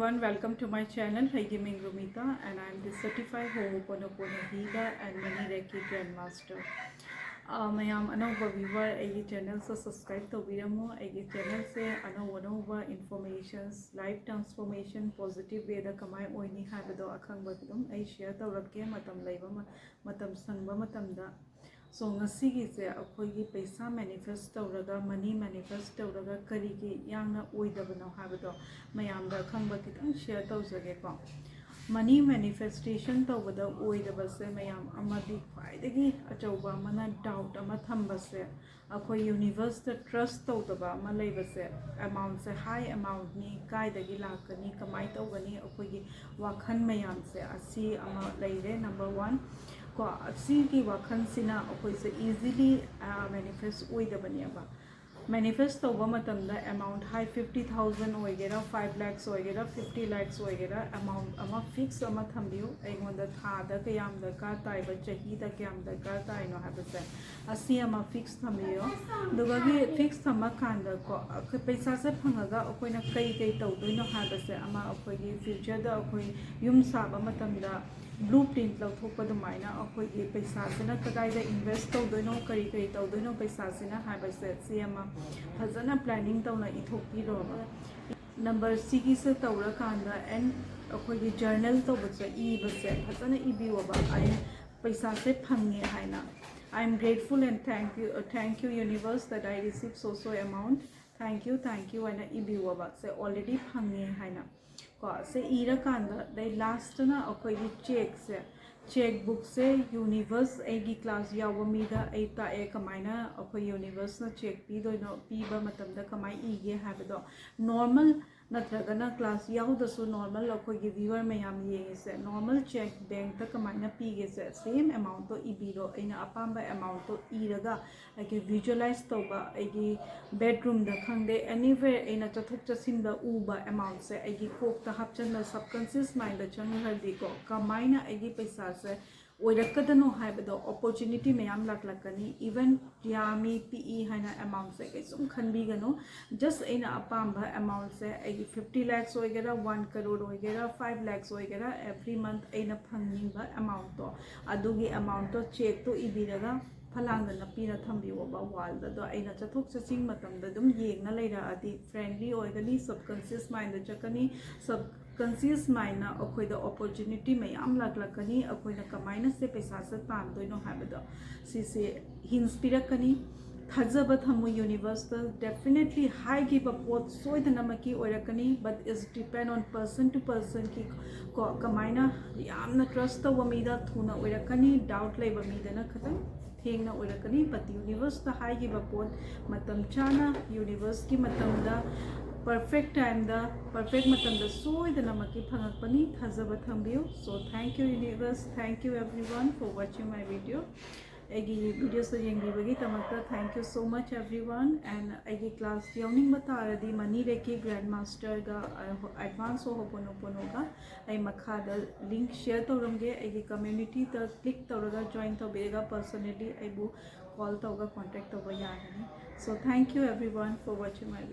everyone, welcome to my channel. Hi, Gaming Rumita, and I am the certified Ho'oponopono healer and Mani Reiki Grandmaster. mayam anova viewer agi channel se subscribe tawbiramo agi channel se anova informations life transformation positive way da kamai oini habado akhangba dum ai share tawrakke matam leiba matam sangba matam da so ngasigi se akhoi paisa manifest tawraga money manifest tawraga kari gi yangna oidabano habado mayam da khangba kitang share tawjage ko money manifestation tawbada oidabase mayam amadi khwaidagi achauba mana doubt ama thambase akhoi universe da trust tawdaba ama leibase amount se high amount ni kaidagi lakani kamai tawgani akhoi gi wakhan mayam se asi ama leire number 1 ko asi gi wakhan sina akhoi se easily manifest oidabani aba manifest tawba matamda amount high 50,000 oigera 5 lakhs oigera 50 lakhs oigera amount ama fix ama thambiu aingonda thada kayam darkar taiba chahi da kayam darkar taino habase asi ama fix thambiu dugagi fix thama kanda ko paisa se phangaga akoina kai tawdoino habase ama akoigi future da akoi yum saba matamda blueprint lauthokpa dumaina akoigi paisa sina kadaida invest tawdoino kari tawdoino paisa sina habase si ama fazana planning tawna ithokpiro number sigi se tawra kanda and akoigi journal tawbase ibase fazana ibiwaba ai paisa se phange haina I am grateful and thank you universe that I received so amount thank you and ibiwaba se already phange haina ko se ira kanda dai last na akoigi check book se universe agi class yawa mi da ai ta e kamaina akoi universe na check pi do no pi ba matam da kamai ige habado normal natragana class yaw da su normal akoi gi viewer mayam ye se normal check bank ta kamaina pi ge se same amount to ibiro aina apamba amount to iraga agi visualize to ba agi bedroom da khangde anywhere aina chathuk chasin da uba amount se agi kok ta hapchan da subconscious mind da chang haldi ko kamaina agi paisa se oirakadano haibado opportunity mayam laklakani even yami pe haina amount se kaisum khanbigano just aina apamba amount se 50 lakhs oigera 1 crore oigera 5 lakhs oigera every month aina phangninga amount to adugi amount to check to ibiraga falangda napina thambiwa wall da do aina chathok chaching matam da dum yengna leira adi friendly oigani subconscious mind da chakani subconscious mind na akhoi da opportunity mayam laklakani akhoi na kamaina se paisa se tan doino habado si hints pirakani thajaba thamu universe da definitely high give up pot soidanamaki oirakani but is depend on person to person ki ko kamaina yamna trust ta wamida thuna oirakani doubt leba midana khatang thengna oirakani but universe da high give up pot matam chana universe ki matam da perfect time da perfect matam da soidanamaki phangakpani thajaba thambiu so thank you universe thank you everyone for watching my video agi video so yengbibagi tamakta thank you so much everyone and agi class yawning bataradi Mani Reiki Grandmaster ga advance ho'oponopono ga ai makha da link share tawramge agi community ta click tawraga join tawbega personally ai bu call tawga contact tawba yani so thank you everyone for watching my video